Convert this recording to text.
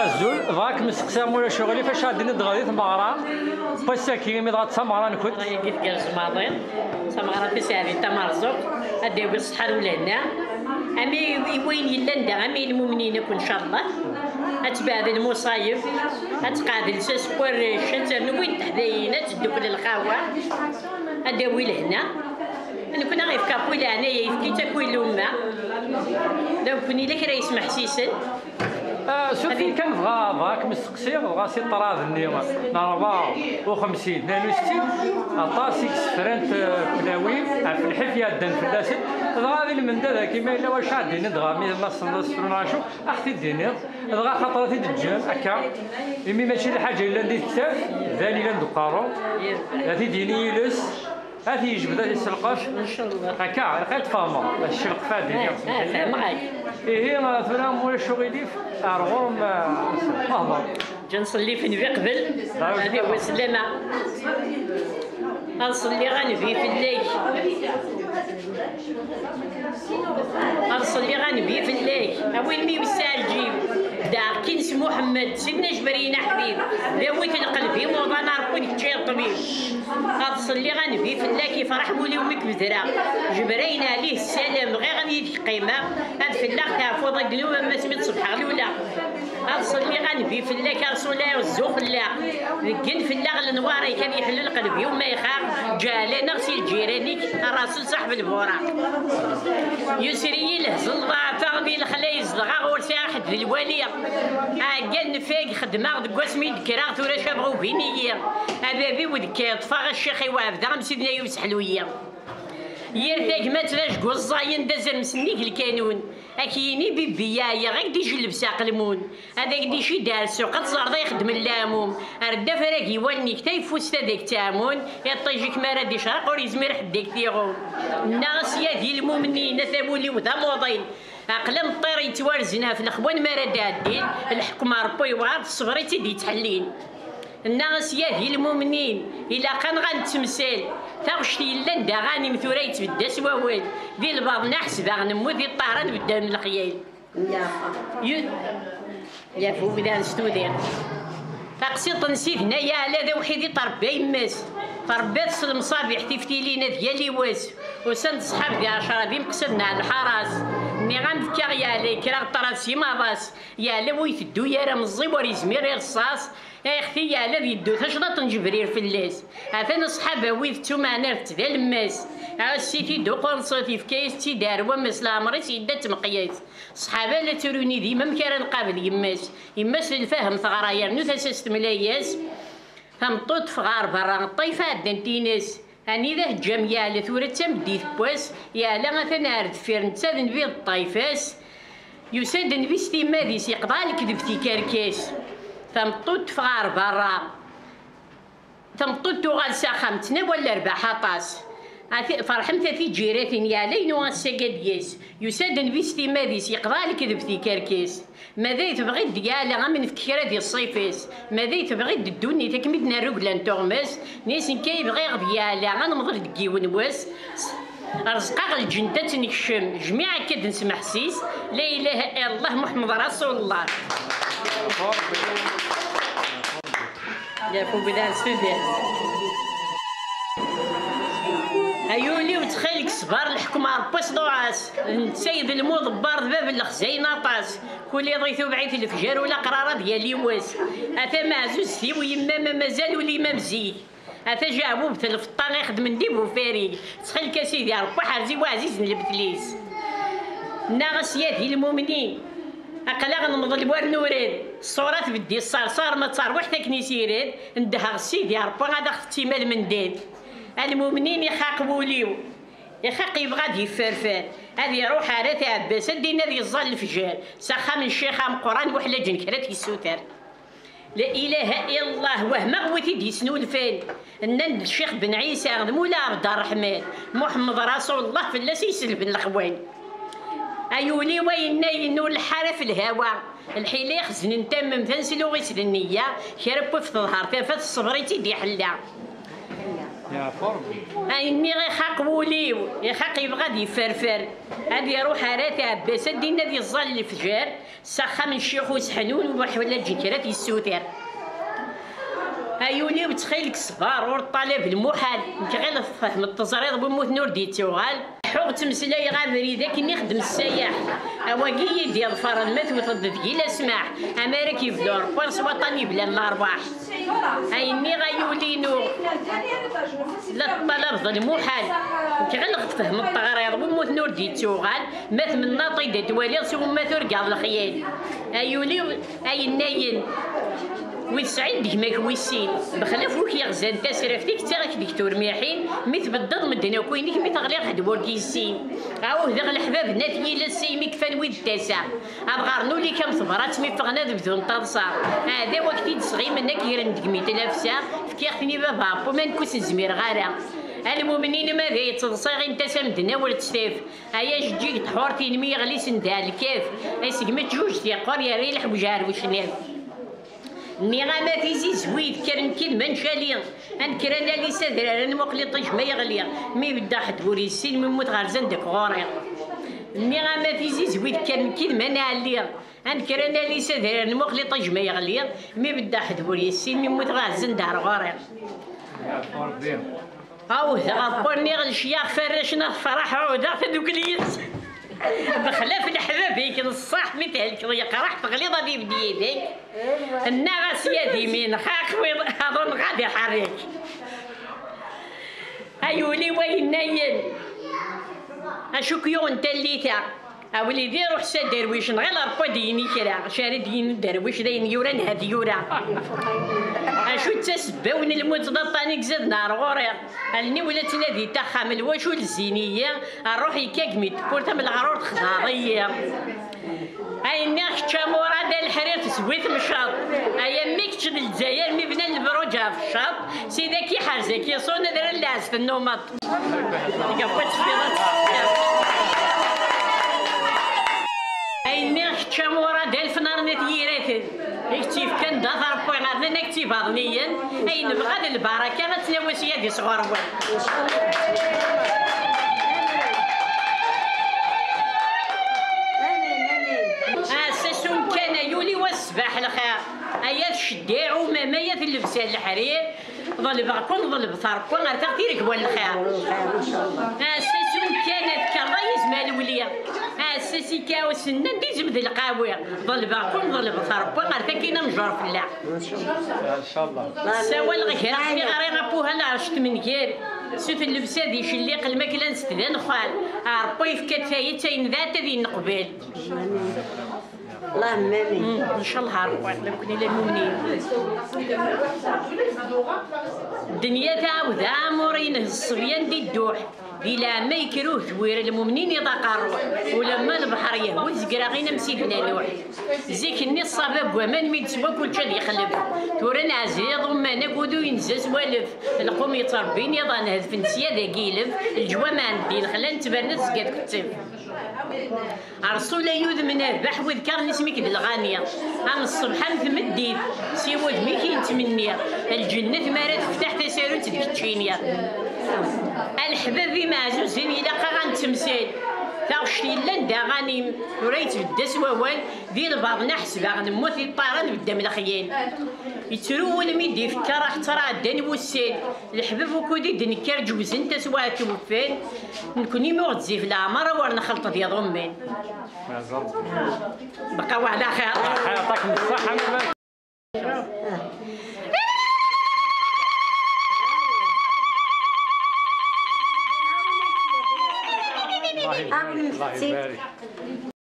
الزول ضاك مسقسا مولا شغلي فاش غادي ندغادي ثمغرا باساكين مي ضغط ثمغرا نكون كيف قال زماضين ثمغرا في ساعه تا مرزوق غادي بالصحه الولادنا امي وين الا ندا امي المؤمنين ان شاء الله اتبعد المصايب اتقعد لساس ورشات وين تحدينا تدوك للخاوه اداوي لهنا انا كنا غير في كابولا هنايا يفكي تاكوي لوما لو كوني لك راه يسمح حسيسن شوفي كان بغاك مستقسي بغا سي طراد النيوم 54 62 عطاسيك سفرانت كلاوي في الحفيه دان فلاسل غادي المندى كيما الا واش عندي ندغا مي ما صنصرنا نشوف اختي ديني دغا خاطرتي دجال هكا مي ماشي الحاجه الا ندير كتاف ذالي لا ندقارو هاتي ديني يلس هاتي يجبد هاتي السلقاش ان شاء الله هكا لقيت فاما الشلق فادي معاك هي ما ثنا مولا شغيلي ارغوم اهضر جا نصلي في نبي قبل هذه هو السلامه غنصلي غنبي في الليل غنصلي غنبي في الليل وين مي بالساعه الجيب دا كي نسمو محمد سيدنا جبرينا حبيب داويت القلبي موضع نار كون كتشي الطبيب غنصلي غنبي في الله كيف فرح مولي ومك بدرا جبرينا عليه السلام غير غنيديك قيمه هاد في الله تعفو ضد اليوم ما سميت صبح الاولى غنصلي غنبي في الله كرسول الله والزوق الله كن في الله النوار كان يحل القلب يوم ما يخاف جا نغسل جيرانك الرسول صاحب البوراق يسري لهز الضعفه بين الخلايز الغا ورساحت في الواليه قال نفاق خدمه دكواسمي دكرا ثورا شابغو بينيه ابابي ودكا طفا الشيخ يوافد غا سيدنا يوسف حلويه يرتاق ما تلاش قوزاين دازر مسنيك الكانون اكيني بيبيايا غير دي جلب ساق المون هذاك دي شي دار سوق تزرد يخدم اللاموم ردا فراكي والنيك تايفوس هذاك تامون يطيجيك ما راه دي شرق وريزمير حداك تيغون الناس يا ديال المؤمنين ثابولي وذا موضين عقلم الطير يتوارزنا في الاخوان ما راه دادين الحكمه ربي وعاد الصبر تيدي تحلين الناس يا ديال المؤمنين الا كان غنتمثال تاغشتي الا ندا غاني مثورا يتبدا سواوال دي البعض نحسب غنمو دي الطهران بدا من الخيال يا فوق بدا نستودي تقسيط نسيت هنايا على ذا وحيدي طربي يماس فربات المصابيح تفتي لينا ديالي واس وسند صحاب ديال شرابي مقصدنا على الحراس ني غنفكا يا لي كرا طراسي ما باس يا لا ويتدو يا راه مزي وريزمير الرصاص يا اختي يا لا يدو تشنط نجبرير في اللاس عفانا صحابه ويفتو معنا ذا الماس عسيتي دو قنصتي في كايس تي دار ومس لامري سيدا تمقياس صحابه لا تروني ديما مكان نقابل يماس الفهم ثغرايا نو تاسست ملاياس تمطوط فغار برا الطيفه دنتيناس اني ذا الجميع لثورة تمديت بواس يا لا مثلا دفير نتسادن بيض الطيفاس يسادن بيستي مادي سيقضالك دفتي كاركاس تمطوط فغار برا تمطوط تغال ساخمتنا ولا ربع حطاس فرحمت في جيراتين يا لين واساقاد ياس يسادن بيستي مادي سيقضالك دفتي كاركاس ماذا تبغي ديالا غامن في كرا ديال الصيفاس ماذا تبغي الدوني تكمدنا رجلان تغمس نيسن كيبغي ديالا غنمضر دكي ونواس رزقا الجنة نكشم جميع كد نسمع حسيس لا اله الا الله محمد رسول الله يا فو بدان سفيدي ايولي وتخيلك صبر الحكمه ربي صدوعاس سيد الموض بارد باب الخزين طاس كل ضيثو بعيث الفجار ولا قراره ديالي واس اتا معزوز سي ويما ما مازال ولي مزيك اتا جابو بتلفطان يخدم نديبو فاري تخيلك اسيدي ربي حرزي وعزيز البتليس ناغس يا ديال المؤمنين اقلا غنمض البوار نورين الصورات بدي الصرصار ما تصاروح تكنيسيرين ندها سيدي ربي غادا اختي مال من دين المؤمنين يخاقبوا ليو يخاق يبغى يفرفر هذه يروح على تاع عباس دينا ذي الظل الفجار سخا من الشيخ ام قران وحلا جنكرات يسوتر لا اله الا الله وهما غوتي ديسنو الفان ان الشيخ بن عيسى مولا عبد الرحمن محمد رسول الله في الله سيسلب الاخوان ايولي وين ينو الحاره في الهواء الحيله يخزن نتمم تنسلو غيس النيه كرب في الظهر تفات الصبريتي دي حلا يا فربي اني غيخاق وليو يخاق يبغى يفرفر هادي يروح راتي عباس دينا دي الظل الفجار سخا من الشيخ وسحنون ولا جنكرات يسوتر ايوني وتخيلك صغار والطلب المحال انت غير فهم التزريض بموت نور ديتوغال حوغ تمسلاي غامري ذاك اني خدم السياح اواكي ديال الفرمات وتضد كيلا سماح امريكي بلور بارس وطني بلا الارباح ايني غيولينو لا الطلب المحال انت غير فهم التغريض بموت نور ديتوغال مات من ناطي دوالي ثم ترقع الخيال ايولي اي ناين ويسعد ديك ويسين بخلاف وكي يغزان تاسرفتك تاغك دكتور ميحين ميت بالضد مدنا كوينك ميت غلي غد وركيسين عاوه ذا الحباب ناتي لا سيمي كفان ويد التاسع ابغارنو لي كم صبرات مي فغنا بدون تنصا هذا وقت يتصغي منك يرن ديك 100000 فكيختني بابا وما نكوس الزمير غارة المؤمنين ماذا يتصغي انت سمدنا ولا تستاف هيا جيك تحورتي نمي غلي سندها الكاف اسقمت جوج تيقور يا ريل حوجار وشناف نغامات يزي زويد كرن كيد ما نشالي انكرنا لي سادر انا مقلي طيش ما يغلي مي بدا حد بوري السين من موت غارزان داك غوري نغامات يزي زويد كرن كيد ما نعلي انكرنا لي سادر انا مقلي طيش ما يغلي مي بدا حد بوري السين من موت غارزان دار غوري او غابوني غلشياخ فرشنا فرح عودا دوك الياس بخلاف الحباب هيك الصح مثل يقرح تغليظه دي بديدك الناس يدي من خاخ اظن غادي يحرك ايولي وين ناين اشوك يون تليتا وليدي روح سا درويش غير ربا ديني كرا شارد دين درويش دين يورا نهاد يورا اشو تسباون الموت ضطانيك زاد نار غوري الني ولا تنادي تخام الواشو الزينيه الروح يكاكميت كورتا من الغرور خضاريه اي ناخ تشامورا ديال الحرير تسويت مشاط ايا ميكتش الجزائر مي بنا البروجا في الشاط سيدا كي حارزه كي صونا دار اللاس في النومط اي ناخ تشامورا ديال الفنار نتيرات كيف كان دافر بوينات نكتب اغنيا اي نبغى البركه غتناوي سيادي صغار اساسون كان يولي والسباح الخير ايا الشداع ومامايا في اللبسه الحرير ظل باكون ظل بثربون غير تغتيرك ولا الخير اساسون كانت كالريس مال وليا اساسي كاو سنن ديزم ذي القاوي ظل باكون ظل بثربون غير تاكينا مجر في الله ان شاء الله سوا الغير في غريغه بوها لا عشت من كير سوت اللبسه دي شليق الماكله نستدان خال ربي فكات تاي تاين ذات ذي نقبل الله مامي ان شاء الله ربي لو كنا للمؤمنين الدنيا تعاود عمرين الصبيان دي الدوح بلا ما يكروه ثوير المؤمنين يضاق الروح ولما البحر يهود زقراغينا مسيدنا نوح زيك الني الصباب ومان ميد سوا كل شيء يخلف تورا عزيز ضما نقودو ينزز والف القوم يتربين يضان هذ نسيا ذا قيلف الجوا ما عندي الخلان تبرنت سقات كتب رسول يوذ من البح وذكر نسميك بالغانية عم الصبح مثمديد سيود ميكي نتمنيا الجنة مرات فتح تسارو تدكتشينيا الحباب معزوزين إلا قاغان تمثال تاغشتي لان دا غاني وريت بداس ووال ديال بعضنا حسبا غنموت الطيران بدا من الخيال يترو الميدي فكا راح ترى داني وسال الحباب وكودي دنكر جوزن تسوا توفان نكوني موغد زيف العمر ورنا خلطه ديال ضمان بقاو على خير يعطيك الصحه الله يبارك